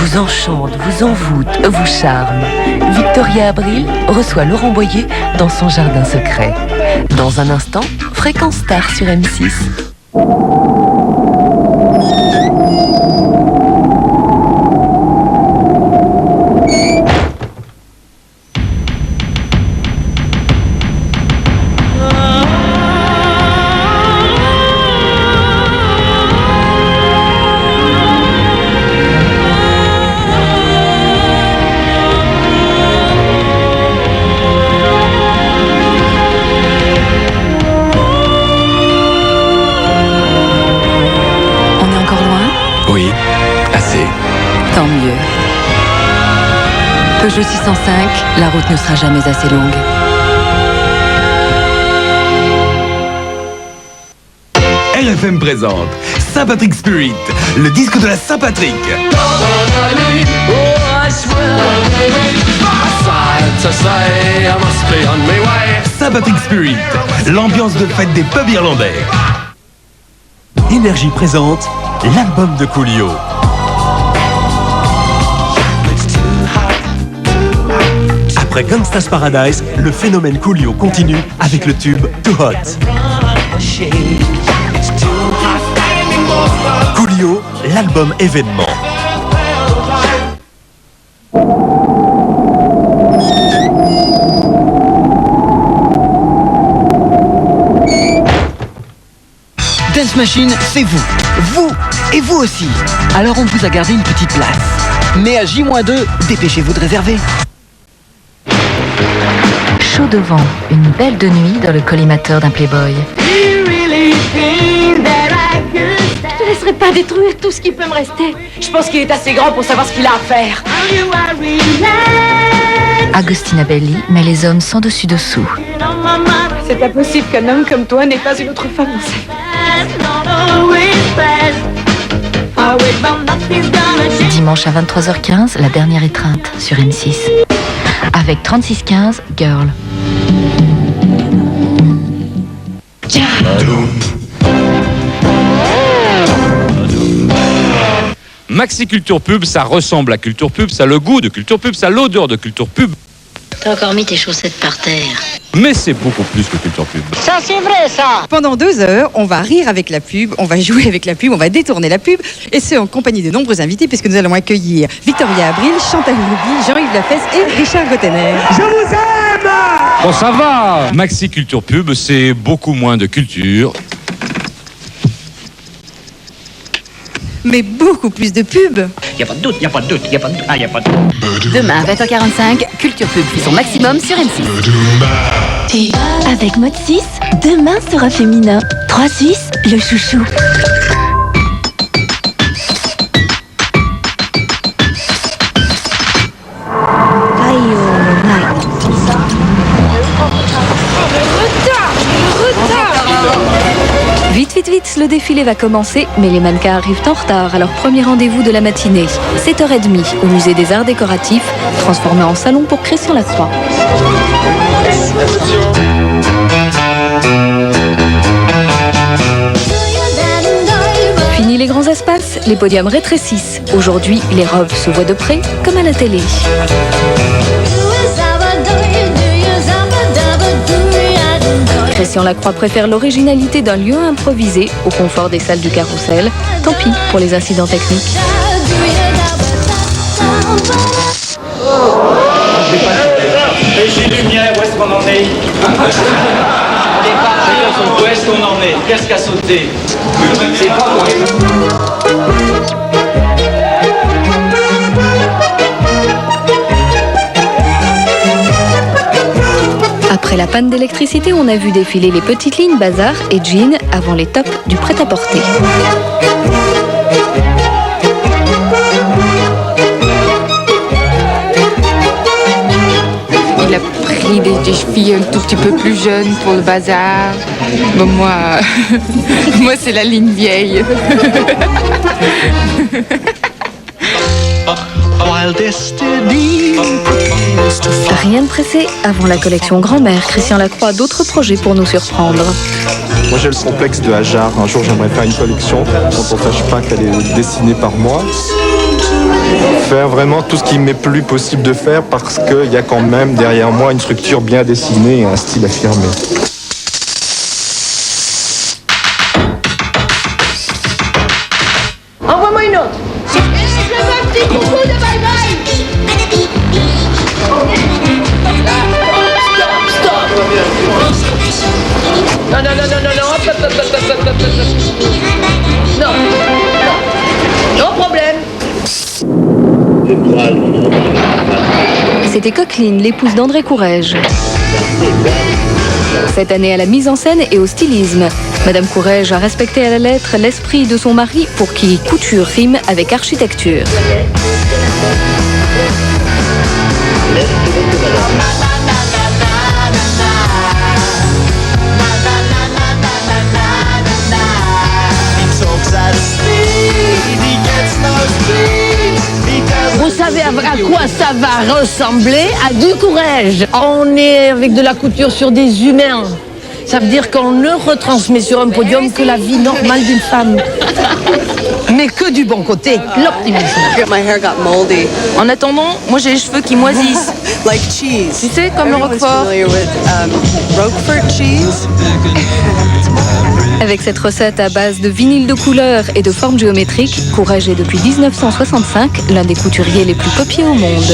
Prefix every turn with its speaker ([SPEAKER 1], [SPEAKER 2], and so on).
[SPEAKER 1] vous enchante, vous envoûte, vous charme. Victoria Abril reçoit Laurent Boyer dans son jardin secret. Dans un instant, Fréquence Star sur M6.
[SPEAKER 2] Peugeot 605, la route ne sera jamais assez longue.
[SPEAKER 3] RFM présente Saint-Patrick Spirit, le disque de la Saint-Patrick. Saint-Patrick Spirit, l'ambiance de fête des pubs irlandais.
[SPEAKER 4] Énergie présente l'album de Coolio. Après Gangsta's Paradise, le phénomène Coolio continue avec le tube Too Hot. Coolio, l'album événement.
[SPEAKER 5] Dance Machine, c'est vous. Vous et vous aussi. Alors on vous a gardé une petite place. Mais à J-2, dépêchez-vous de réserver.
[SPEAKER 2] Chaud de vent, une belle de nuit dans le collimateur d'un Playboy.
[SPEAKER 6] Je ne laisserai pas détruire tout ce qui peut me rester.
[SPEAKER 7] Je pense qu'il est assez grand pour savoir ce qu'il a à faire.
[SPEAKER 2] Agostina Belli met les hommes sans dessus-dessous.
[SPEAKER 7] C'est impossible qu'un homme comme toi n'ait pas une autre femme dans sa vie.
[SPEAKER 2] Dimanche à 23h15, la dernière étreinte sur M6. Avec 3615 Girl.
[SPEAKER 8] Maxi Culture Pub, ça ressemble à Culture Pub, ça a le goût de Culture Pub, ça a l'odeur de Culture Pub.
[SPEAKER 9] T'as encore mis tes chaussettes par terre.
[SPEAKER 8] Mais c'est beaucoup plus que Culture Pub.
[SPEAKER 10] Ça, c'est vrai, ça. Pendant 2 heures, on va rire avec la pub, on va jouer avec la pub, on va détourner la pub, et ce, en compagnie de nombreux invités, puisque nous allons accueillir Victoria Abril, Chantal Houbi, Jean-Yves Lafesse et Richard Gottener.
[SPEAKER 11] Je vous aime.
[SPEAKER 8] Bon, ça va. Maxi Culture Pub, c'est beaucoup moins de culture.
[SPEAKER 10] Mais beaucoup plus de pubs.
[SPEAKER 11] Y a pas de doute, y a pas de doute, y a pas de doute. Ah, y a pas de doute.
[SPEAKER 2] Demain, 20h45, Culture Pub fait son maximum sur M6.
[SPEAKER 1] Avec mode 6, demain sera féminin. 3 Suisses, le chouchou.
[SPEAKER 6] Vite, vite, vite, le défilé va commencer, mais les mannequins arrivent en retard à leur premier rendez-vous de la matinée. 7h30 au musée des Arts Décoratifs, transformé en salon pour Christian Lacroix. Fini les grands espaces, les podiums rétrécissent. Aujourd'hui, les robes se voient de près, comme à la télé. Christian Lacroix préfère l'originalité d'un lieu improvisé au confort des salles du Carrousel. Tant pis pour les incidents techniques.
[SPEAKER 12] Régie lumière, où est-ce qu'on en est? Où est-ce qu'on en est? Qu'est-ce qu'a sauté? C'est pas moi.
[SPEAKER 6] Après la panne d'électricité, on a vu défiler les petites lignes bazar et jeans avant les tops du prêt-à-porter.
[SPEAKER 13] Il a pris des filles un tout petit peu plus jeunes pour le bazar. Bon, moi c'est la ligne vieille.
[SPEAKER 6] Rien de pressé, avant la collection grand-mère, Christian Lacroix a d'autres projets pour nous surprendre.
[SPEAKER 14] Moi j'ai le complexe de Hajar. Un jour j'aimerais faire une collection dont on ne sache pas qu'elle est dessinée par moi. faire vraiment tout ce qui m'est plus possible de faire parce qu'il y a quand même derrière moi une structure bien dessinée et un style affirmé.
[SPEAKER 7] Envoie-moi une autre. Je veux un petit coucou de bye-bye. Stop. Non. Non. Non problème.
[SPEAKER 6] C'était Coqueline, l'épouse d'André Courrèges. Cette année à la mise en scène et au stylisme. Madame Courrèges a respecté à la lettre l'esprit de son mari pour qui couture rime avec architecture.
[SPEAKER 15] Vous savez à quoi ça va ressembler? À du Courrèges. On est avec de la couture sur des humains. Ça veut dire qu'on ne retransmet sur un podium que la vie normale d'une femme. Mais que du bon côté, l'optimisme.
[SPEAKER 16] En attendant, moi j'ai les cheveux qui moisissent.
[SPEAKER 17] Like cheese.
[SPEAKER 16] Tu sais, comme le Roquefort.
[SPEAKER 17] Roquefort cheese.
[SPEAKER 6] Avec cette recette à base de vinyle de couleurs et de formes géométriques, Courrèges est depuis 1965 l'un des couturiers les plus copiés au monde.